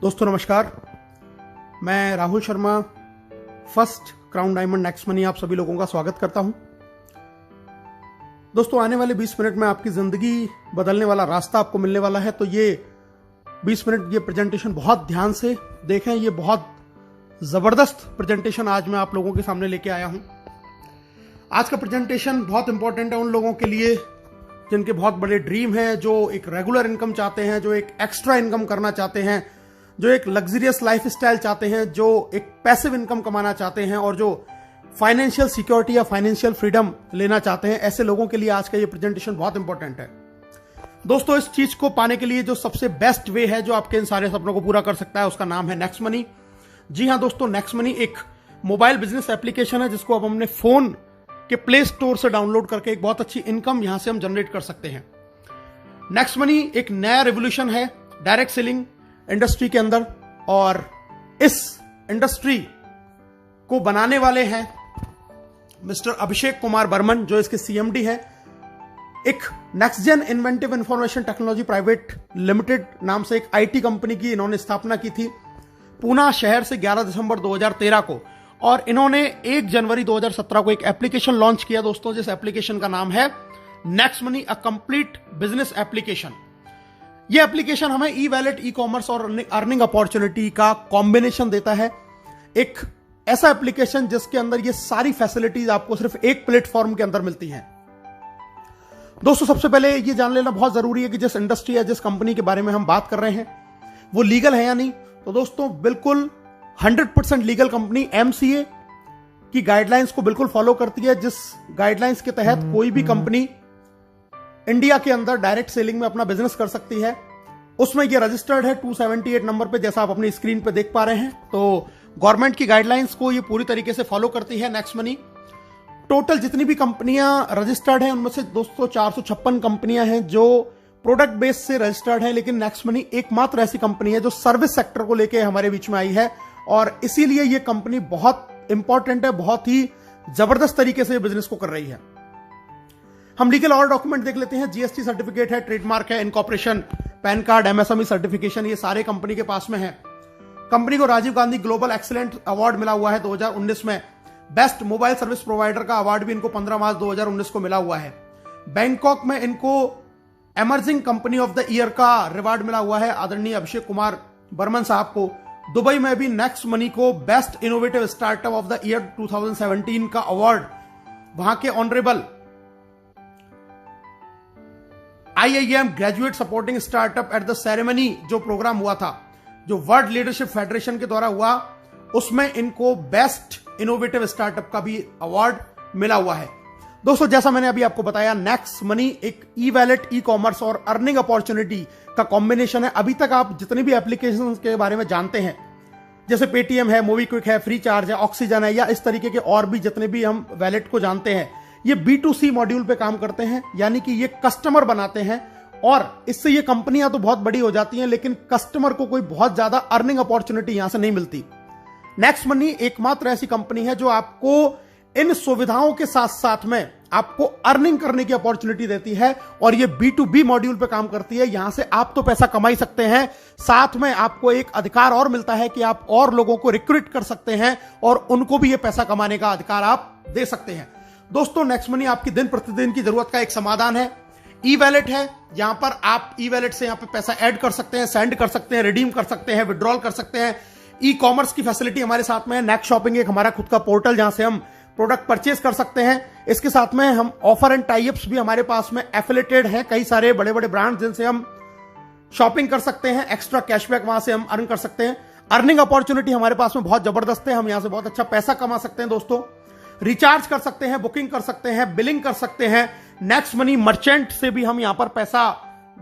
दोस्तों नमस्कार, मैं Rahul Sharma first crown diamond next money आप सभी लोगों का स्वागत करता हूं। दोस्तों आने वाले 20 मिनट में आपकी जिंदगी बदलने वाला रास्ता आपको मिलने वाला है, तो ये 20 मिनट ये प्रेजेंटेशन बहुत ध्यान से देखें। ये बहुत जबरदस्त प्रेजेंटेशन आज मैं आप लोगों के सामने लेके आया हूं। आज का प्रेजेंटेशन बहुत इंपॉर्टेंट है उन लोगों के लिए जिनके बहुत बड़े ड्रीम हैं, जो एक रेगुलर इनकम चाहते हैं, जो एक एक्स्ट्रा इनकम करना चाहते हैं, जो एक लग्जरियस लाइफ स्टाइल चाहते हैं, जो एक पैसिव इनकम कमाना चाहते हैं और जो फाइनेंशियल सिक्योरिटी या फाइनेंशियल फ्रीडम लेना चाहते हैं। ऐसे लोगों के लिए आज का ये प्रेजेंटेशन बहुत इंपॉर्टेंट है। दोस्तों इस चीज को पाने के लिए जो सबसे बेस्ट वे है जो आपके इन सारे सपनों को पूरा कर सकता है, उसका नाम है नेक्स्ट मनी। जी हाँ दोस्तों, नेक्स्ट मनी एक मोबाइल बिजनेस एप्लीकेशन है जिसको अब हमने फोन के प्ले स्टोर से डाउनलोड करके एक बहुत अच्छी इनकम यहां से हम जनरेट कर सकते हैं। नेक्स्ट मनी एक नया रेवोल्यूशन है डायरेक्ट सेलिंग इंडस्ट्री के अंदर, और इस इंडस्ट्री को बनाने वाले हैं मिस्टर अभिषेक कुमार बर्मन, जो इसके सीएमडी है। एक next gen inventive information technology private limited नाम से एक आईटी कंपनी की इन्होंने स्थापना की थी पूना शहर से 11 दिसंबर 2013 को, और इन्होंने 1 जनवरी 2017 को एक एप्लीकेशन लॉन्च किया दोस्तों, जिस एप्लीकेशन का नाम है next money, a complete business application. यह एप्लीकेशन हमें ई वैलेट, ई कॉमर्स और अर्निंग अपॉर्चुनिटी का कॉम्बिनेशन देता है। एक ऐसा एप्लीकेशन जिसके अंदर ये सारी फैसिलिटीज आपको सिर्फ एक प्लेटफॉर्म के अंदर मिलती हैं। दोस्तों सबसे पहले ये जान लेना बहुत जरूरी है कि जिस इंडस्ट्री या जिस कंपनी के बारे में हम बात कर रहे हैं वो लीगल है या नहीं। तो दोस्तों बिल्कुल 100% लीगल कंपनी एमसीए की गाइडलाइंस को बिल्कुल फॉलो करती है, जिस गाइडलाइंस के तहत कोई भी कंपनी इंडिया के अंदर डायरेक्ट सेलिंग में अपना बिजनेस कर सकती है। उसमें ये रजिस्टर्ड है 278 नंबर पे, जैसा आप अपनी स्क्रीन पे देख पा रहे हैं। तो गवर्नमेंट की गाइडलाइंस को ये पूरी तरीके से फॉलो करती है नेक्स्ट मनी। टोटल जितनी भी कंपनियां रजिस्टर्ड हैं उनमें से दोस्तों 456 कंपनियां हैं जो प्रोडक्ट बेस से रजिस्टर्ड है, लेकिन नेक्स्ट मनी एकमात्र ऐसी कंपनी है जो सर्विस सेक्टर को लेकर हमारे बीच में आई है, और इसीलिए यह कंपनी बहुत इंपॉर्टेंट है, बहुत ही जबरदस्त तरीके से बिजनेस को कर रही है। हम लीगल और डॉक्यूमेंट देख लेते हैं। जीएसटी सर्टिफिकेट है, ट्रेडमार्क है, incorporation, PAN card, MSME certification, ये सारे कंपनी के पास में है। कंपनी को Rajiv Gandhi global excellent award मिला हुआ है 2019 में। बेस्ट मोबाइल सर्विस प्रोवाइडर का अवार्ड भी इनको 15 मार्च 2019 को मिला हुआ है। बैंकॉक में इनको emerging company of the year का रिवार्ड मिला हुआ है आदरणीय अभिषेक कुमार बर्मन साहब को। दुबई में भी नेक्स्ट मनी को best innovative startup of the year 2017 का अवार्ड वहां के honourable IIM graduate supporting startup at the ceremony जो प्रोग्राम हुआ था, जो वर्ल्ड लीडरशिप फेडरेशन के द्वारा हुआ, उसमें इनको बेस्ट इनोवेटिव स्टार्टअप का भी अवार्ड मिला हुआ है। दोस्तों जैसा मैंने अभी आपको बताया, नेक्स्ट मनी एक ई वैलेट, ई कॉमर्स और अर्निंग अपॉर्चुनिटी का कॉम्बिनेशन है। अभी तक आप जितनी भी एप्लीकेशन के बारे में जानते हैं, जैसे पेटीएम है, मोबीक्विक है, फ्री चार्ज है, ऑक्सीजन है, या इस तरीके के और भी जितने भी हम वैलेट को जानते हैं, ये B2C मॉड्यूल पे काम करते हैं, यानी कि ये कस्टमर बनाते हैं, और इससे ये कंपनियां तो बहुत बड़ी हो जाती हैं, लेकिन कस्टमर को कोई बहुत ज्यादा अर्निंग अपॉर्चुनिटी यहां से नहीं मिलती। नेक्स्ट मनी एकमात्र ऐसी कंपनी है जो आपको इन सुविधाओं के साथ साथ में आपको अर्निंग करने की अपॉर्चुनिटी देती है, और ये B2B मॉड्यूल पे काम करती है। यहां से आप तो पैसा कमा ही सकते हैं, साथ में आपको एक अधिकार और मिलता है कि आप और लोगों को रिक्रूट कर सकते हैं और उनको भी ये पैसा कमाने का अधिकार आप दे सकते हैं। दोस्तों नेक्स्ट मनी आपकी दिन प्रतिदिन की जरूरत का एक समाधान है। ई वैलेट है, यहां पर आप ई वैलेट से यहां पर पैसा ऐड कर सकते हैं, सेंड कर सकते हैं, रिडीम कर सकते हैं, विड्रॉल कर सकते हैं। ई कॉमर्स की फैसिलिटी हमारे साथ में है। नेक्स्ट शॉपिंग एक हमारा खुद का पोर्टल जहां से हम प्रोडक्ट परचेज कर सकते हैं। इसके साथ में हम ऑफर एंड टाइप्स भी हमारे पास में एफिलेटेड हैं, कई सारे बड़े बड़े ब्रांड जिनसे हम शॉपिंग कर सकते हैं, एक्स्ट्रा कैशबैक वहां से हम अर्न कर सकते हैं। अर्निंग अपॉर्चुनिटी हमारे पास में बहुत जबरदस्त है, हम यहां से बहुत अच्छा पैसा कमा सकते हैं। दोस्तों रिचार्ज कर सकते हैं, बुकिंग कर सकते हैं, बिलिंग कर सकते हैं। नेक्स्ट मनी मर्चेंट से भी हम यहां पर पैसा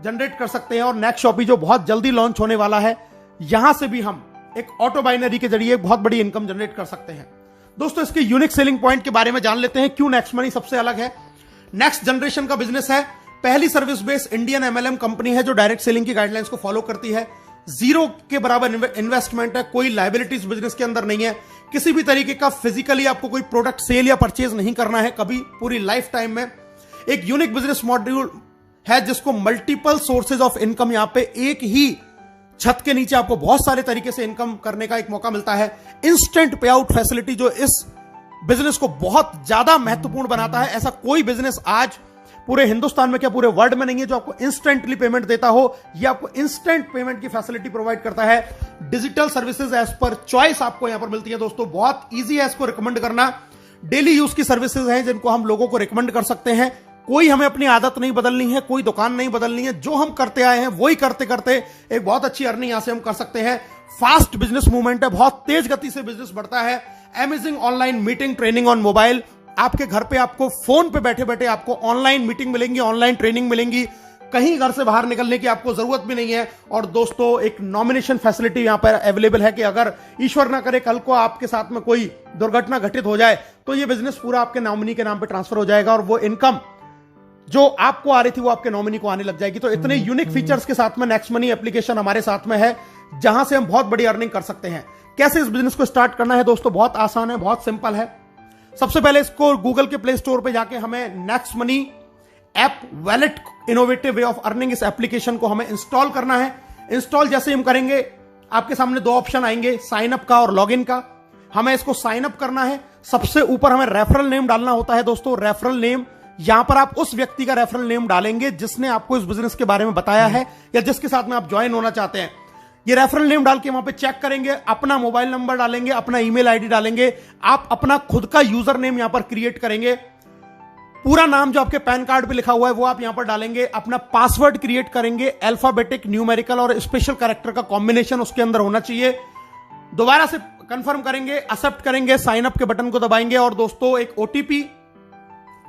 जनरेट कर सकते हैं, और नेक्स्ट शॉपी जो बहुत जल्दी लॉन्च होने वाला है, यहां से भी हम एक ऑटो बाइनरी के जरिए बहुत बड़ी इनकम जनरेट कर सकते हैं। दोस्तों इसके यूनिक सेलिंग पॉइंट के बारे में जान लेते हैं, क्यों नेक्स्ट मनी सबसे अलग है। नेक्स्ट जनरेशन का बिजनेस है, पहली service based Indian MLM company है जो डायरेक्ट सेलिंग की गाइडलाइंस को फॉलो करती है। जीरो के बराबर इन्वेस्टमेंट है, कोई लायबिलिटीज बिजनेस के अंदर नहीं है, किसी भी तरीके का फिजिकली आपको कोई प्रोडक्ट सेल या परचेज नहीं करना है कभी पूरी लाइफ टाइम में। एक यूनिक बिजनेस मॉड्यूल है जिसको मल्टीपल सोर्सेज ऑफ इनकम यहां पे एक ही छत के नीचे आपको बहुत सारे तरीके से इनकम करने का एक मौका मिलता है। इंस्टेंट पे आउट फैसिलिटी जो इस बिजनेस को बहुत ज्यादा महत्वपूर्ण बनाता है, ऐसा कोई बिजनेस आज पूरे हिंदुस्तान में क्या पूरे वर्ल्ड में नहीं है जो आपको इंस्टेंटली पेमेंट देता हो। ये आपको इंस्टेंट पेमेंट की फैसिलिटी प्रोवाइड करता है। Digital services as per choice आपको यहां पर मिलती है दोस्तों। बहुत ईजी है इसको रिकमेंड करना। डेली यूज की सर्विसेज हैं जिनको हम लोगों को रिकमेंड कर सकते हैं। कोई हमें अपनी आदत नहीं बदलनी है, कोई दुकान नहीं बदलनी है, जो हम करते आए हैं वही करते करते एक बहुत अच्छी अर्निंग यहां से हम कर सकते हैं। फास्ट बिजनेस मूवमेंट है, बहुत तेज गति से बिजनेस बढ़ता है। Amazing online meeting training on mobile, आपके घर पे आपको फोन पे बैठे बैठे आपको ऑनलाइन मीटिंग मिलेंगी, ऑनलाइन ट्रेनिंग मिलेंगी, कहीं घर से बाहर निकलने की आपको जरूरत भी नहीं है। और दोस्तों एक नॉमिनेशन फैसिलिटी यहां पर अवेलेबल है कि अगर ईश्वर ना करे कल को आपके साथ में कोई दुर्घटना घटित हो जाए तो ये बिजनेस पूरा आपके नॉमिनी के नाम पे ट्रांसफर हो जाएगा और वो इनकम जो आपको आ रही थी वो आपके नॉमिनी को आने लग जाएगी। तो इतने यूनिक फीचर्स के साथ में नेक्स्ट मनी एप्लीकेशन हमारे साथ में है जहां से हम बहुत बड़ी अर्निंग कर सकते हैं। कैसे इस बिजनेस को स्टार्ट करना है दोस्तों, बहुत आसान है, बहुत सिंपल है। सबसे पहले इसको गूगल के प्ले स्टोर पे जाके हमें next money app wallet innovative way of earning इस एप्लीकेशन को हमें इंस्टॉल करना है। इंस्टॉल जैसे हम करेंगे आपके सामने दो ऑप्शन आएंगे, साइन अप का और लॉगिन का। हमें इसको साइन अप करना है। सबसे ऊपर हमें रेफरल नेम डालना होता है दोस्तों। रेफरल नेम, यहां पर आप उस व्यक्ति का रेफरल नेम डालेंगे जिसने आपको इस बिजनेस के बारे में बताया है या जिसके साथ में आप ज्वाइन होना चाहते हैं। ये रेफरल नेम डाल के वहां पे चेक करेंगे, अपना मोबाइल नंबर डालेंगे, अपना ईमेल आईडी डालेंगे, आप अपना खुद का यूजर नेम यहां पर क्रिएट करेंगे। पूरा नाम जो आपके पैन कार्ड पे लिखा हुआ है वो आप यहां पर डालेंगे। अपना पासवर्ड क्रिएट करेंगे, अल्फाबेटिक, न्यूमेरिकल और स्पेशल कैरेक्टर का कॉम्बिनेशन उसके अंदर होना चाहिए। दोबारा से कंफर्म करेंगे, एक्सेप्ट करेंगे, साइन अप के बटन को दबाएंगे और दोस्तों एक ओटीपी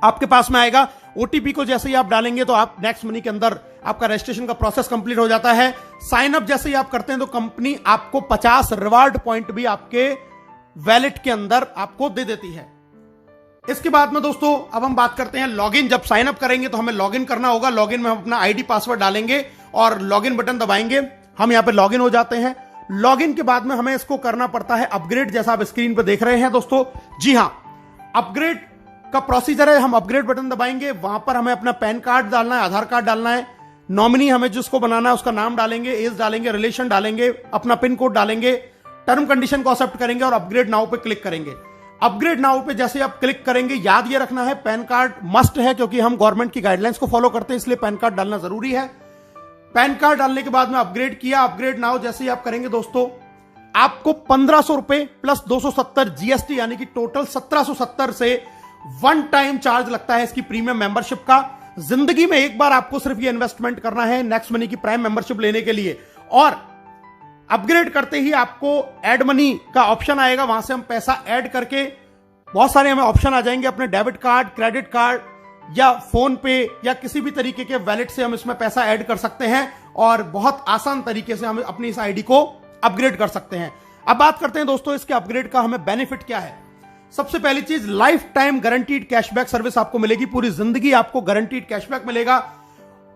आपके पास में आएगा। ओटीपी को जैसे ही आप डालेंगे तो आप नेक्स्ट मनी के अंदर आपका रजिस्ट्रेशन का प्रोसेस कंप्लीट हो जाता है। साइन अप जैसे ही आप करते हैं तो कंपनी आपको 50 रिवार्ड पॉइंट भी आपके वैलेट के अंदर आपको दे देती है। इसके बाद में दोस्तों अब हम बात करते हैं लॉगिन। जब साइन अप करेंगे तो हमें लॉगिन करना होगा। लॉगिन में हम अपना आईडी पासवर्ड डालेंगे और लॉगिन बटन दबाएंगे। हम यहां पे लॉगिन हो जाते हैं। लॉगिन के बाद में हमें इसको करना पड़ता है अपग्रेड, जैसा आप स्क्रीन पर देख रहे हैं दोस्तों। जी हां, अपग्रेड का प्रोसीजर है। हम अपग्रेड बटन दबाएंगे, वहां पर हमें अपना पैन कार्ड डालना है, आधार कार्ड डालना है, नॉमिनी हमें जिसको बनाना है उसका नाम डालेंगे, एज डालेंगे, रिलेशन डालेंगे, अपना पिन कोड डालेंगे, टर्म कंडीशन को एक्सेप्ट करेंगे और अपग्रेड नाउ पे क्लिक करेंगे। अपग्रेड नाउ पे जैसे आप क्लिक करेंगे, याद ये रखना है पैन कार्ड मस्ट है क्योंकि हम गवर्नमेंट की गाइडलाइंस को फॉलो करते हैं, इसलिए पैन कार्ड डालना जरूरी है। पैन कार्ड डालने के बाद में अपग्रेड किया। अपग्रेड नाउ जैसे ही आप करेंगे दोस्तों आपको 1500 रुपए प्लस 270 जीएसटी यानी कि टोटल 1770 से वन टाइम चार्ज लगता है इसकी प्रीमियम मेंबरशिप का। जिंदगी में एक बार आपको सिर्फ ये इन्वेस्टमेंट करना है नेक्स्ट मनी की प्राइम मेंबरशिप लेने के लिए। और अपग्रेड करते ही आपको ऐड मनी का ऑप्शन आएगा, वहां से हम पैसा ऐड करके बहुत सारे हमें ऑप्शन आ जाएंगे। अपने डेबिट कार्ड, क्रेडिट कार्ड या फोन पे या किसी भी तरीके के वैलेट से हम इसमें पैसा ऐड कर सकते हैं और बहुत आसान तरीके से हम अपनी इस आईडी को अपग्रेड कर सकते हैं। अब बात करते हैं दोस्तों इसके अपग्रेड का हमें बेनिफिट क्या है। सबसे पहली चीज, life time guaranteed cashback service आपको मिलेगी। पूरी जिंदगी आपको गारंटीड कैशबैक मिलेगा।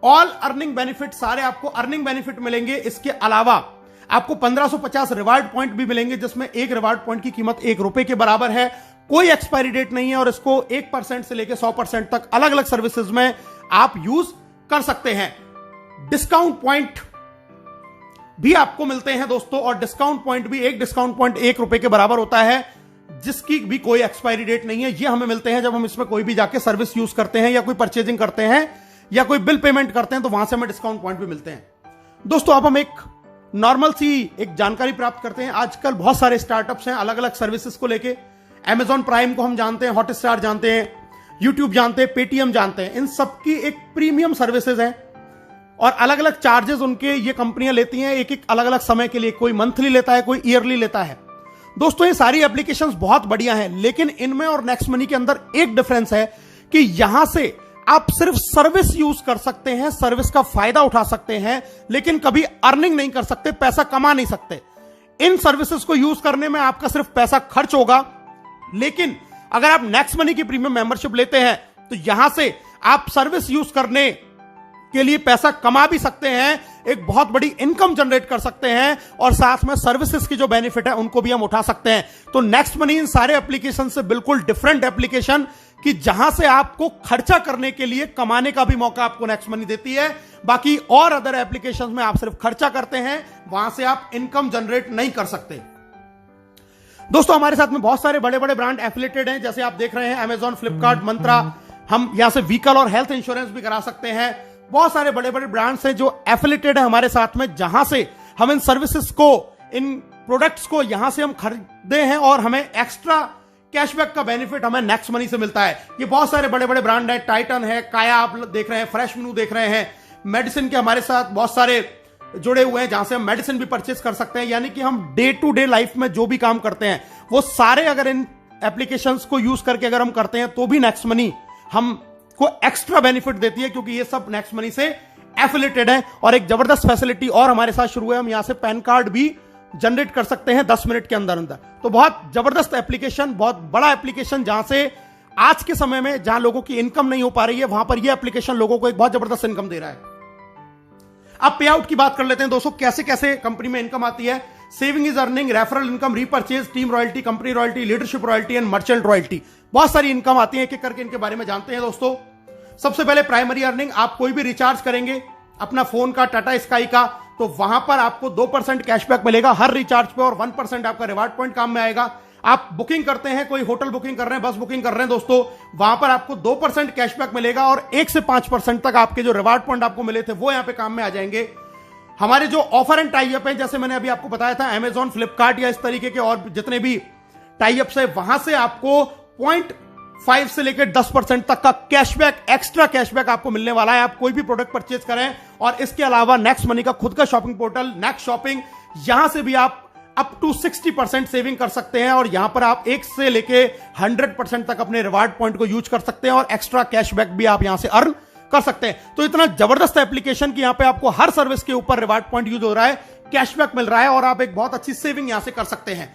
ऑल अर्निंग बेनिफिट, सारे आपको अर्निंग बेनिफिट मिलेंगे। इसके अलावा आपको 1550 रिवार्ड पॉइंट भी मिलेंगे जिसमें एक रिवार्ड पॉइंट की कीमत ₹1 के बराबर है। कोई एक्सपायरी डेट नहीं है और इसको 1% से लेकर 100% तक अलग अलग सर्विसेज में आप यूज कर सकते हैं। डिस्काउंट पॉइंट भी आपको मिलते हैं दोस्तों और डिस्काउंट पॉइंट भी, एक डिस्काउंट पॉइंट ₹1 के बराबर होता है जिसकी भी कोई एक्सपायरी डेट नहीं है। ये हमें मिलते हैं जब हम इसमें कोई भी जाके सर्विस यूज करते हैं या कोई परचेजिंग करते हैं या कोई बिल पेमेंट करते हैं तो वहां से हमें डिस्काउंट पॉइंट भी मिलते हैं। दोस्तों अब हम एक नॉर्मल सी एक जानकारी प्राप्त करते हैं। आजकल बहुत सारे स्टार्टअप्स हैं अलग अलग सर्विसेज को लेके। Amazon प्राइम को हम जानते हैं, हॉटस्टार जानते हैं, यूट्यूब जानते हैं, पेटीएम जानते हैं। इन सबकी एक प्रीमियम सर्विसेज है और अलग अलग चार्जेस उनके ये कंपनियां लेती हैं एक एक अलग अलग समय के लिए। कोई मंथली लेता है, कोई ईयरली लेता है। दोस्तों ये सारी एप्लीकेशंस बहुत बढ़िया हैं, लेकिन इनमें और नेक्स्ट मनी के अंदर एक डिफरेंस है कि यहां से आप सिर्फ सर्विस यूज कर सकते हैं, सर्विस का फायदा उठा सकते हैं, लेकिन कभी अर्निंग नहीं कर सकते, पैसा कमा नहीं सकते। इन सर्विसेज को यूज करने में आपका सिर्फ पैसा खर्च होगा, लेकिन अगर आप नेक्स्ट मनी की प्रीमियम मेंबरशिप लेते हैं तो यहां से आप सर्विस यूज करने के लिए पैसा कमा भी सकते हैं, एक बहुत बड़ी इनकम जनरेट कर सकते हैं और साथ में सर्विसेज की जो बेनिफिट है उनको भी हम उठा सकते हैं। तो नेक्स्ट मनी इन सारे एप्लीकेशन से बिल्कुल डिफरेंट एप्लीकेशन। कि जहां से आपको खर्चा करने के लिए कमाने का भी मौका आपको नेक्स्ट मनी देती है। बाकी और अदर एप्लीकेशंस में आप सिर्फ खर्चा करते हैं, वहां से आप इनकम जनरेट नहीं कर सकते। दोस्तों हमारे साथ में बहुत सारे बड़े बड़े ब्रांड एफिलिएटेड हैं, जैसे आप देख रहे हैं अमेजॉन, फ्लिपकार्ट, मंत्रा। हम यहां से व्हीकल और हेल्थ इंश्योरेंस भी करा सकते हैं। बहुत सारे बड़े बड़े ब्रांड्स हैं जो एफिलिएटेड है हमारे साथ में, जहां से हम इन सर्विसेज को, इन प्रोडक्ट्स को यहां से हम खरीदते हैं और हमें एक्स्ट्रा कैशबैक का बेनिफिट हमें नेक्स्ट मनी से मिलता है। ये बहुत सारे बड़े बड़े ब्रांड है, टाइटन है, काया आप देख रहे हैं, फ्रेश मेनू देख रहे हैं, मेडिसिन के हमारे साथ बहुत सारे जुड़े हुए हैं जहां से हम मेडिसिन भी परचेज कर सकते हैं। यानी कि हम डे टू डे लाइफ में जो भी काम करते हैं वो सारे अगर इन एप्लीकेशंस को यूज करके अगर हम करते हैं तो भी नेक्स्ट मनी हमको एक्स्ट्रा बेनिफिट देती है, क्योंकि ये सब नेक्स्ट मनी से एफिलिएटेड है। और एक जबरदस्त फैसिलिटी और हमारे साथ शुरू है, हम यहां से पैन कार्ड भी जनरेट कर सकते हैं 10 मिनट के अंदर अंदर। तो बहुत जबरदस्त एप्लीकेशन, बहुत बड़ा एप्लीकेशन, जहां से आज के समय में जहां लोगों की इनकम नहीं हो पा रही है, वहां पर यह एप्लीकेशन लोगों को एक बहुत जबरदस्त इनकम दे रहा है। अब पे आउट की बात कर लेते हैं दोस्तों, कैसे कैसे कंपनी में इनकम आती है। Saving is earning, referral income, repurchase, team royalty, company royalty, leadership royalty and merchant royalty. बहुत सारी इनकम आती है, एक एक करके इनके बारे में जानते हैं दोस्तों। सबसे पहले प्राइमरी अर्निंग, आप कोई भी रिचार्ज करेंगे अपना फोन का, टाटा स्काई का, तो वहां पर आपको 2% कैशबैक मिलेगा हर रिचार्ज पे और 1% आपका रिवार्ड पॉइंट काम में आएगा। आप बुकिंग करते हैं, कोई होटल बुकिंग कर रहे हैं, बस बुकिंग कर रहे हैं दोस्तों, वहां पर आपको 2% कैशबैक मिलेगा और 1 से 5% तक आपके जो रिवार्ड पॉइंट आपको मिले थे वो यहां पे काम में आ जाएंगे। हमारे जो ऑफर एंड टाई अप है, जैसे मैंने अभी आपको बताया था, अमेजॉन, फ्लिपकार्ट या इस तरीके के और जितने भी टाई अप्स है, वहां से आपको 0.5 से लेकर 10% तक का कैशबैक, एक्स्ट्रा कैशबैक आपको मिलने वाला है। आप कोई भी प्रोडक्ट परचेज करें। और इसके अलावा नेक्स्ट मनी का खुद का शॉपिंग पोर्टल नेक्स्ट शॉपिंग, यहां से भी आप अप टू 60% सेविंग कर सकते हैं और यहां पर आप 1 से लेके 100% तक अपने रिवार्ड पॉइंट को यूज कर सकते हैं और एक्स्ट्रा कैशबैक भी आप यहां से अर्न कर सकते हैं। तो इतना जबरदस्त एप्लीकेशन कि यहां पे आपको हर सर्विस के ऊपर रिवार्ड पॉइंट यूज हो रहा है, कैशबैक मिल रहा है और आप एक बहुत अच्छी सेविंग यहां से कर सकते हैं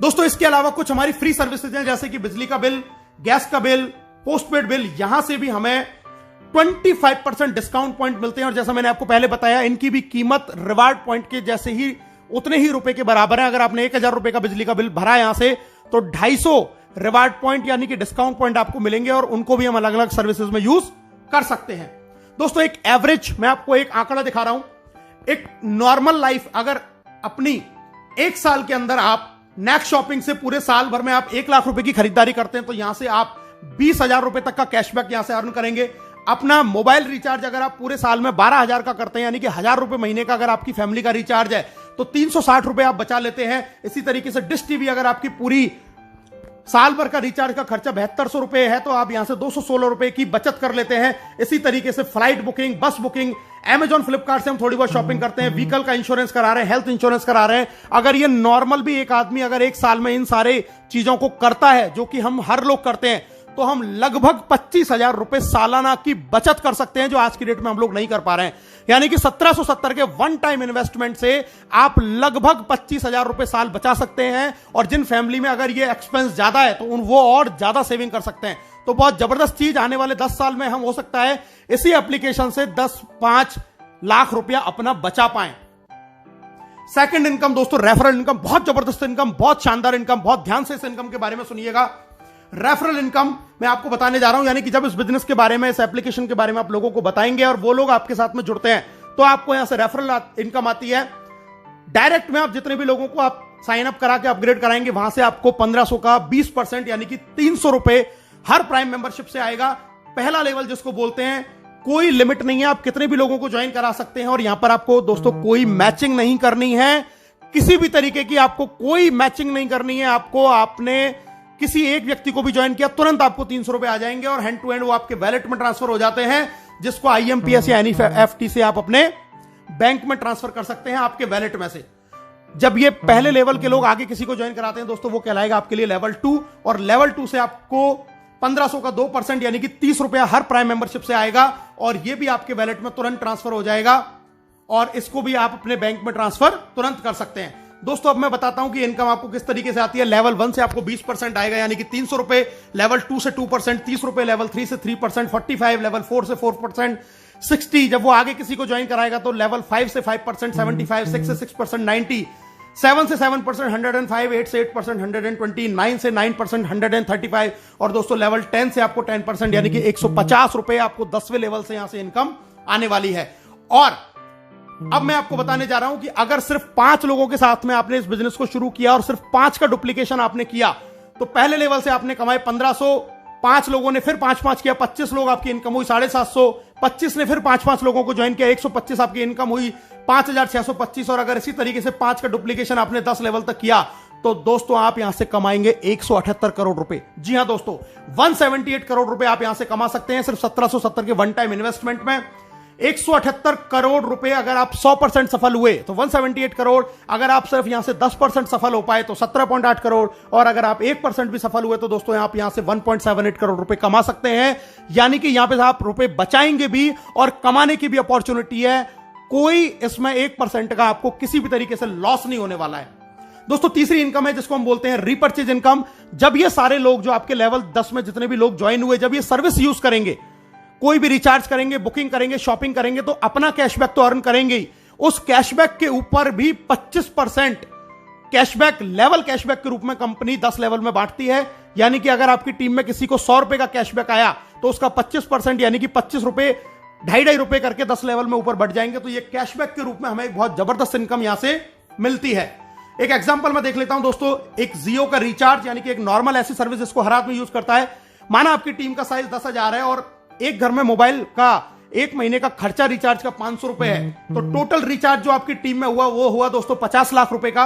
दोस्तों। इसके अलावा कुछ हमारी फ्री सर्विसेज हैं, जैसे कि बिजली का बिल, गैस का बिल, पोस्टपेड बिल, यहां से भी हमें 25% डिस्काउंट पॉइंट मिलते हैं। और जैसा मैंने आपको पहले बताया, इनकी भी कीमत रिवार्ड पॉइंट के जैसे ही, उतने ही रुपए के बराबर है। अगर आपने 1000 रुपए का बिजली का बिल भरा यहां से, तो 250 रिवार्ड पॉइंट यानी कि डिस्काउंट पॉइंट आपको मिलेंगे और उनको भी हम अलग अलग सर्विसेज में यूज कर सकते हैं दोस्तों। एक एवरेज, मैं आपको एक आंकड़ा दिखा रहा हूं, एक नॉर्मल लाइफ अगर अपनी 1 साल के अंदर आप नेक्स्ट शॉपिंग से पूरे साल भर में आप 1 लाख रुपए की खरीदारी करते हैं, तो यहां से आप 20,000 रुपए तक का कैशबैक यहां से अर्न करेंगे। अपना मोबाइल रिचार्ज अगर आप पूरे साल में 12,000 का करते हैं, यानी कि 1,000 रुपए महीने का अगर आपकी फैमिली का रिचार्ज है, तो 360 रुपए आप बचा लेते हैं। इसी तरीके से डिश टीवी, अगर आपकी पूरी साल भर का रिचार्ज का खर्चा 7200 रुपए है, तो आप यहां से 216 रुपए की बचत कर लेते हैं। इसी तरीके से फ्लाइट बुकिंग, बस बुकिंग, अमेजॉन, फ्लिपकार्ट से हम थोड़ी बहुत शॉपिंग करते हैं, व्हीकल का इंश्योरेंस करा रहे हैं, हेल्थ इंश्योरेंस करा रहे हैं। अगर ये नॉर्मल भी एक आदमी अगर 1 साल में इन सारे चीजों को करता है, जो कि हम हर लोग करते हैं, तो हम लगभग 25,000 रुपए सालाना की बचत कर सकते हैं, जो आज की डेट में हम लोग नहीं कर पा रहे हैं। यानी कि 1770 के वन टाइम इन्वेस्टमेंट से आप लगभग 25,000 रुपए साल बचा सकते हैं। और जिन फैमिली में अगर ये एक्सपेंस ज्यादा है, तो वो और ज्यादा सेविंग कर सकते हैं। तो बहुत जबरदस्त चीज, आने वाले 10 साल में हम हो सकता है इसी एप्लीकेशन से 10-5 लाख रुपया अपना बचा पाएं। सेकंड इनकम दोस्तों, रेफरल इनकम, बहुत जबरदस्त इनकम, बहुत शानदार इनकम, बहुत ध्यान से इस इनकम के बारे में सुनिएगा। रेफरल इनकम मैं आपको बताने जा रहा हूं, यानी कि जब इस बिजनेस के बारे में, इस एप्लीकेशन के बारे में आप लोगों को बताएंगे और वो लोग आपके साथ में जुड़ते हैं, तो आपको यहां से रेफरल इनकम आती है। डायरेक्ट में आप जितने भी लोगों को आप साइन अप करा के अपग्रेड कराएंगे, वहां से आपको 1500 का 20% यानी कि 300 रुपए हर प्राइम मेंबरशिप से आएगा। पहला लेवल जिसको बोलते हैं, कोई लिमिट नहीं है, आप कितने भी लोगों को ज्वाइन करा सकते हैं। और यहां पर आपको दोस्तों कोई मैचिंग नहीं करनी है, किसी भी तरीके की आपको कोई मैचिंग नहीं करनी है। आपको, आपने किसी एक व्यक्ति को भी ज्वाइन किया, तुरंत आपको 300 रुपए आ जाएंगे और हैंड टू हैंड वो आपके वैलेट में ट्रांसफर हो जाते हैं, जिसको IMPS या NEFT से आप अपने बैंक में ट्रांसफर कर सकते हैं, आपके वैलेट में से। जब ये पहले लेवल के लोग आगे किसी को ज्वाइन कराते हैं दोस्तों, वो कहलाएगा आपके लिए लेवल 2। और लेवल 2 से आपको 1500 का 2% यानी कि 30 रुपया हर प्राइम मेंबरशिप से आएगा और ये भी आपके वैलेट में तुरंत ट्रांसफर हो जाएगा और इसको भी आप अपने बैंक में ट्रांसफर तुरंत कर सकते हैं। दोस्तों अब मैं बताता हूं कि इनकम आपको किस तरीके से आती है। लेवल 1 से आपको 20% आएगा यानी कि 300 रुपए, लेवल 2 से 2%, 30 रुपए, लेवल 3 से 3%, 45, लेवल 4 से 4%, 60। जब वो आगे किसी को ज्वाइन कराएगा तो लेवल 5 से 5%, 75, 6 से 6%, 90, 7 से 7%, 105, 8 से 8%, 120, 9 से 9%, 135 और दोस्तों लेवल 10 से आपको 10% यानी कि 150 रुपए आपको 10वें लेवल से यहां से इनकम आने वाली है। और अब मैं आपको बताने जा रहा हूं कि अगर सिर्फ 5 लोगों के साथ में आपने इस बिजनेस को शुरू किया और सिर्फ 5 का डुप्लीकेशन आपने किया तो पहले लेवल से आपने कमाए 1500, 5 लोगों ने फिर 5-5 किया, 25 लोग आपकी इनकम हुई 750, 25 ने फिर 5-5 लोगों को ज्वाइन किया, 125 आपकी इनकम हुई 5625। और अगर इसी तरीके से 5 का डुप्लीकेशन आपने 10 लेवल तक किया तो दोस्तों आप यहां से कमाएंगे 178 करोड़ रुपए। जी हां दोस्तों, 178 करोड़ रुपए आप यहां से कमा सकते हैं सिर्फ 1770 के वन टाइम इन्वेस्टमेंट में। 178 करोड़ रुपए अगर आप 100% सफल हुए तो 178 करोड़, अगर आप सिर्फ यहां से 10% सफल हो पाए तो 17.8 करोड़, और अगर आप 1% भी सफल हुए तो दोस्तों आप यहां से 1.78 करोड़ रुपए कमा सकते हैं। यानी कि यहां पे आप रुपए बचाएंगे भी और कमाने की भी अपॉर्चुनिटी है। कोई इसमें 1% का आपको किसी भी तरीके से लॉस नहीं होने वाला है। दोस्तों तीसरी इनकम है जिसको हम बोलते हैं रीपर्चेज इनकम। जब ये सारे लोग जो आपके लेवल 10 में जितने भी लोग ज्वाइन हुए, जब ये सर्विस यूज करेंगे, कोई भी रिचार्ज करेंगे, बुकिंग करेंगे, शॉपिंग करेंगे तो अपना कैशबैक तो अर्न करेंगे ही, उस कैशबैक के ऊपर भी 25% कैशबैक, लेवल कैशबैक के रूप में कंपनी 10 लेवल में बांटती है। यानी कि अगर आपकी टीम में किसी को 100 रुपए का कैशबैक आया तो उसका 25% यानी कि 25 रुपए, 2.5 रुपए करके 10 लेवल में ऊपर बढ़ जाएंगे। तो ये कैशबैक के रूप में हमें एक बहुत जबरदस्त इनकम यहां से मिलती है। एक एग्जांपल मैं देख लेता हूं दोस्तों, एक जियो का रिचार्ज यानी कि एक नॉर्मल ऐसी सर्विस जिसको हर आदमी यूज करता है। माना आपकी टीम का साइज 10,000 है और एक घर में मोबाइल का एक महीने का खर्चा रिचार्ज का 500 रुपए है, तो टोटल रिचार्ज जो आपकी टीम में हुआ वो हुआ दोस्तों 50 लाख रुपए का।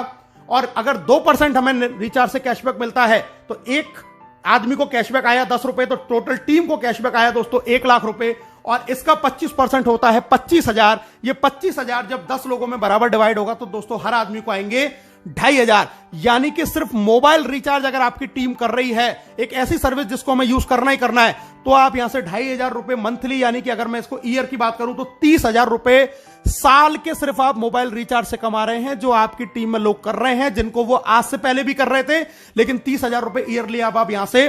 और अगर 2% हमें रिचार्ज से कैशबैक मिलता है तो एक आदमी को कैशबैक आया 10 रुपए, तो टोटल टीम को कैशबैक आया दोस्तों 1 लाख रुपए, और इसका 25% होता है 25,000। ये 25,000 जब 10 लोगों में बराबर डिवाइड होगा तो दोस्तों हर आदमी को आएंगे 2,500। यानी कि सिर्फ मोबाइल रिचार्ज अगर आपकी टीम कर रही है, एक ऐसी सर्विस जिसको हमें यूज करना ही करना है, तो आप यहां से 2,500 रुपए मंथली, यानी कि अगर मैं इसको ईयर की बात करूं तो 30,000 रुपए साल के सिर्फ आप मोबाइल रिचार्ज से कमा रहे हैं, जो आपकी टीम में लोग कर रहे हैं, जिनको वो आज से पहले भी कर रहे थे। लेकिन 30,000 रुपए ईयरली आप यहां से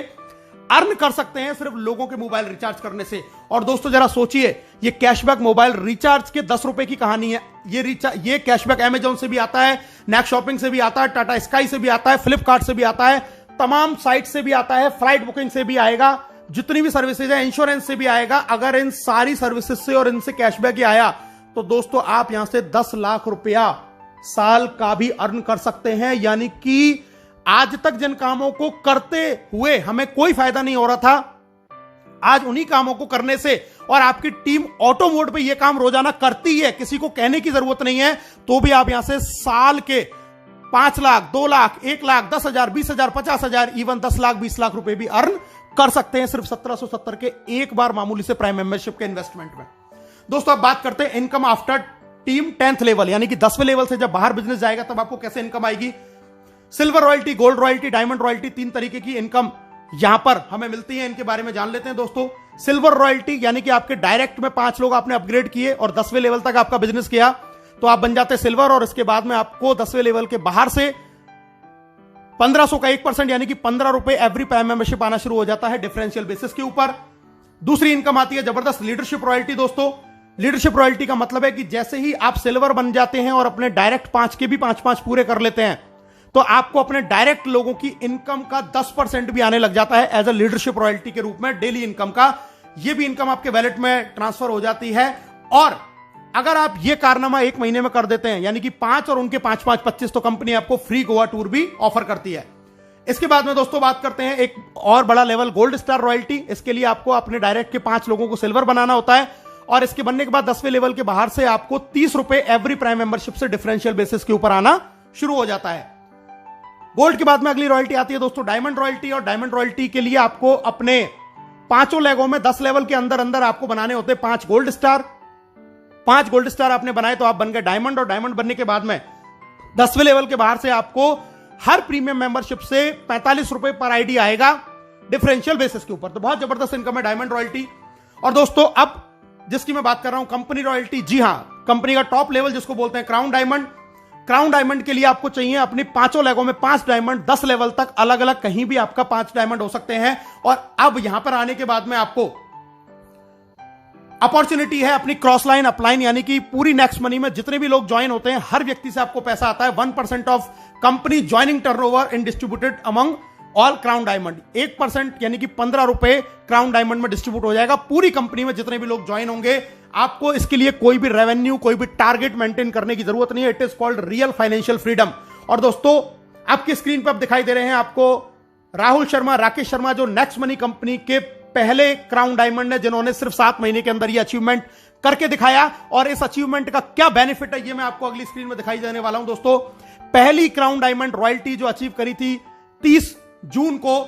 अर्न कर सकते हैं सिर्फ लोगों के मोबाइल रिचार्ज करने से। और दोस्तों जरा सोचिए, ये कैशबैक मोबाइल रिचार्ज के 10 रुपए की कहानी है। ये कैशबैक अमेजॉन से भी आता है, नेक्स्ट शॉपिंग से भी आता है, टाटा स्काई से भी आता है, फ्लिपकार्ट से भी आता है, तमाम साइट से भी आता है, फ्लाइट बुकिंग से भी आएगा, जितनी भी सर्विसेज है, इंश्योरेंस से भी आएगा। अगर इन सारी सर्विसेज से और इनसे कैशबैक ही आया तो दोस्तों आप यहां से 10 लाख रुपया साल का भी अर्न कर सकते हैं। यानी कि आज तक जिन कामों को करते हुए हमें कोई फायदा नहीं हो रहा था, आज उन्हीं कामों को करने से, और आपकी टीम ऑटो मोड पे ये काम रोजाना करती है, किसी को कहने की जरूरत नहीं है, तो भी आप यहां से साल के 5 लाख, 2 लाख, 1 लाख, 10,000, 20,000, 50,000, इवन 10 लाख, 20 लाख रुपए भी अर्न कर सकते हैं सिर्फ 1770 के एक बार मामूली से प्राइम मेंबरशिप के इन्वेस्टमेंट में। दोस्तों अब बात करते हैं income after team 10th level, यानी कि 10वें लेवल से जब बाहर बिजनेस जाएगा तब आपको कैसे इनकम आएगी। Silver royalty, gold royalty, diamond royalty, 3 तरीके की इनकम यहां पर हमें मिलती है। इनके बारे में जान लेते हैं दोस्तों। सिल्वर रॉयल्टी यानी कि आपके डायरेक्ट में 5 लोग आपने अपग्रेड किए और 10वें लेवल तक आपका बिजनेस किया तो आप बन जाते सिल्वर, और इसके बाद में आपको 10वें लेवल के बाहर से 1500 का 1% यानी कि 15 रुपए एवरी प्राइम मेंबरशिप आना शुरू हो जाता है डिफरेंशियल बेसिस के ऊपर। दूसरी इनकम आती है जबरदस्त लीडरशिप रॉयल्टी। दोस्तों लीडरशिप रॉयल्टी का मतलब है कि जैसे ही आप सिल्वर बन जाते हैं और अपने डायरेक्ट 5 के भी 5-5 पूरे कर लेते हैं तो आपको अपने डायरेक्ट लोगों की इनकम का 10% भी आने लग जाता है एज अ लीडरशिप रॉयल्टी के रूप में, डेली इनकम का। यह भी इनकम आपके वैलेट में ट्रांसफर हो जाती है। और अगर आप ये कारनामा 1 महीने में कर देते हैं, यानी कि 5 और उनके 5-5 25, तो कंपनी आपको फ्री गोवा टूर भी ऑफर करती है। इसके बाद में दोस्तों बात करते हैं एक और बड़ा लेवल, गोल्ड स्टार रॉयल्टी। इसके लिए आपको अपने डायरेक्ट के 5 लोगों को सिल्वर बनाना होता है, और इसके बनने के बाद 10वें लेवल के बाहर से आपको 30 रुपए एवरी प्राइम मेंबरशिप से डिफरेंशियल बेसिस के ऊपर आना शुरू हो जाता है। गोल्ड के बाद में अगली रॉयल्टी आती है दोस्तों डायमंड रॉयल्टी, और डायमंड रॉयल्टी के लिए आपको अपने 5 लेगों में 10 लेवल के अंदर अंदर आपको बनाने होते हैं 5 गोल्ड स्टार। 5 गोल्ड स्टार आपने बनाए तो आप बन गए डायमंड, और डायमंड बनने के बाद में 10वें लेवल के बाहर से आपको हर प्रीमियम मेंबरशिप से 45 रुपए पर आईडी आएगा डिफरेंशियल बेसिस के ऊपर। तो बहुत जबरदस्त इनकम है डायमंड रॉयल्टी। और दोस्तों अब जिसकी मैं बात कर रहा हूं कंपनी रॉयल्टी, जी हां, कंपनी का टॉप लेवल जिसको बोलते हैं क्राउन डायमंड। क्राउन डायमंड के लिए आपको चाहिए अपनी 5 लेगों में 5 डायमंड, 10 लेवल तक अलग अलग कहीं भी आपका 5 डायमंड हो सकते हैं। और अब यहां पर आने के बाद में आपको अपॉर्चुनिटी है अपनी क्रॉस लाइन अपलाइन, यानी कि पूरी नेक्स्ट मनी में जितने भी लोग ज्वाइन होते हैं हर व्यक्ति से आपको पैसा आता है 1% of company joining turnover in distributed among all crown diamond. 1% यानी कि 15 रुपए क्राउन डायमंड में डिस्ट्रीब्यूट हो जाएगा पूरी कंपनी में जितने भी लोग ज्वाइन होंगे। आपको इसके लिए कोई भी रेवेन्यू कोई भी टारगेट मेंटेन करने की जरूरत नहीं है। It is called real financial freedom. और दोस्तों आपकी स्क्रीन पर आप दिखाई दे रहे हैं आपको राहुल शर्मा, राकेश शर्मा, जो नेक्स्ट मनी कंपनी के पहले क्राउन डायमंड है, जिन्होंने सिर्फ 7 महीने के अंदर ये अचीवमेंट करके दिखाया। और इस अचीवमेंट का क्या बेनिफिट है ये मैं आपको अगली स्क्रीन में दिखाई देने वाला हूं। दोस्तों पहली क्राउन डायमंड रॉयल्टी जो अचीव करी थी 30 जून को,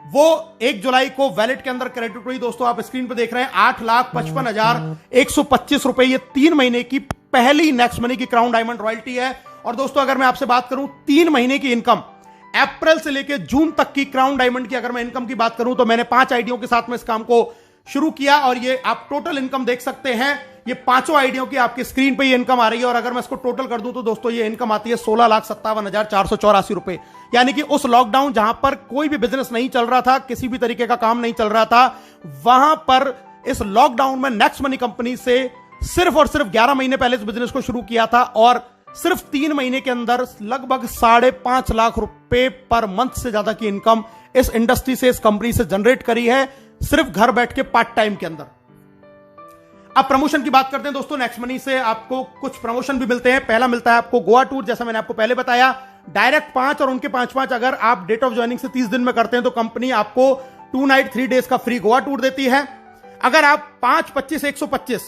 वो 1 जुलाई को वैलेट के अंदर क्रेडिट हुई। दोस्तों आप स्क्रीन पर देख रहे हैं 8,55,125 रुपए, ये 3 महीने की पहली नेक्स्ट मनी की क्राउन डायमंड रॉयल्टी है। और दोस्तों अगर मैं आपसे बात करूं 3 महीने की इनकम, अप्रैल से लेकर जून तक की क्राउन डायमंड की अगर मैं इनकम की बात करूं तो मैंने 5 आईडियों के साथ में इस काम को शुरू किया और ये आप टोटल इनकम देख सकते हैं। ये 5 आईडियों की आपकी स्क्रीन पे ये इनकम आ रही है। और अगर मैं इसको टोटल कर दूं तो दोस्तों ये इनकम आती है 16,57,484 रुपए। यानी कि उस लॉकडाउन जहां पर कोई भी बिजनेस नहीं चल रहा था, किसी भी तरीके का काम नहीं चल रहा था, वहां पर इस लॉकडाउन में नेक्स्ट मनी कंपनी से सिर्फ और सिर्फ 11 महीने पहले इस बिजनेस को शुरू किया था और सिर्फ 3 महीने के अंदर लगभग 5.5 लाख रुपए पर मंथ से ज्यादा की इनकम इस इंडस्ट्री से, इस कंपनी से जनरेट करी है सिर्फ घर बैठ के पार्ट टाइम के अंदर। अब प्रमोशन की बात करते हैं दोस्तों। नेक्स्ट मनी से आपको कुछ प्रमोशन भी मिलते हैं। पहला मिलता है आपको गोवा टूर, जैसा मैंने आपको पहले बताया, डायरेक्ट 5 और उनके 5 अगर आप डेट ऑफ ज्वाइनिंग से 30 दिन में करते हैं तो कंपनी आपको 2 नाइट 3 डेज का फ्री गोवा टूर देती है। अगर आप 5, 25, 125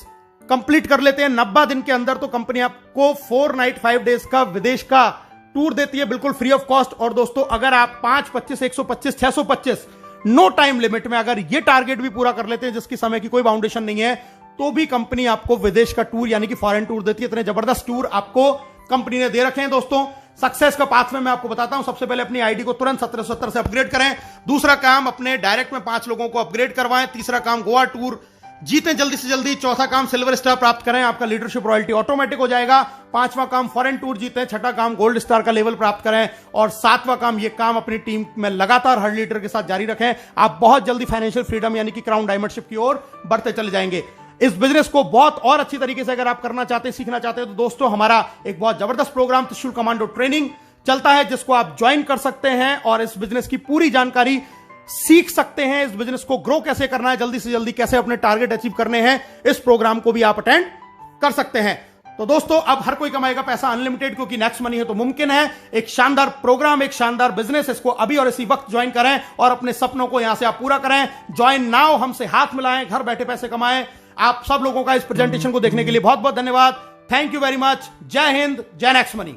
कंप्लीट कर लेते हैं 90 दिन के अंदर तो कंपनी आपको 4 नाइट 5 डेज का विदेश का टूर देती है बिल्कुल फ्री ऑफ कॉस्ट। और दोस्तों अगर आप 5, 25, 125, 625 नो टाइम लिमिट में अगर ये टारगेट भी पूरा कर लेते हैं जिसकी समय की कोई बाउंडेशन नहीं है तो भी कंपनी आपको विदेश का टूर यानी कि फॉरेन टूर देती है। इतने जबरदस्त टूर आपको कंपनी ने दे रखे हैं। दोस्तों सक्सेस का पाथ में मैं आपको बताता हूं। सबसे पहले अपनी आईडी को तुरंत 1770 से अपग्रेड करें। दूसरा काम अपने डायरेक्ट में 5 लोगों को अपग्रेड करवाएं। तीसरा काम गोवा टूर जीतें जल्दी से जल्दी। चौथा काम सिल्वर स्टार प्राप्त करें, आपका लीडरशिप रॉयल्टी ऑटोमेटिक हो जाएगा। 5वां काम फॉरेन टूर जीतें। 6ठा काम गोल्ड स्टार का लेवल प्राप्त करें। और 7वां काम ये काम अपनी टीम में लगातार हर लीडर के साथ जारी रखें। आप बहुत जल्दी फाइनेंशियल फ्रीडम यानी कि क्राउन डायमंडशिप की ओर बढ़ते चले जाएंगे। इस बिजनेस को बहुत और अच्छी तरीके से अगर आप करना चाहते हैं, सीखना चाहते हैं तो दोस्तों हमारा एक बहुत जबरदस्त प्रोग्राम त्रिशूल कमांडो ट्रेनिंग चलता है जिसको आप ज्वाइन कर सकते हैं और इस बिजनेस की पूरी जानकारी सीख सकते हैं। इस बिजनेस को ग्रो कैसे करना है, जल्दी से जल्दी कैसे अपने टारगेट अचीव करने हैं, इस प्रोग्राम को भी आप अटेंड कर सकते हैं। तो दोस्तों अब हर कोई कमाएगा पैसा अनलिमिटेड, क्योंकि नेक्स्ट मनी है तो मुमकिन है। एक शानदार प्रोग्राम, एक शानदार बिजनेस, इसको अभी और इसी वक्त ज्वाइन करें और अपने सपनों को यहां से आप पूरा करें। ज्वाइन नाउ, हमसे हाथ मिलाएं, घर बैठे पैसे कमाएं। आप सब लोगों का इस प्रेजेंटेशन को देखने के लिए बहुत बहुत धन्यवाद। Thank you very much. जय हिंद, जय नेक्स्ट मनी।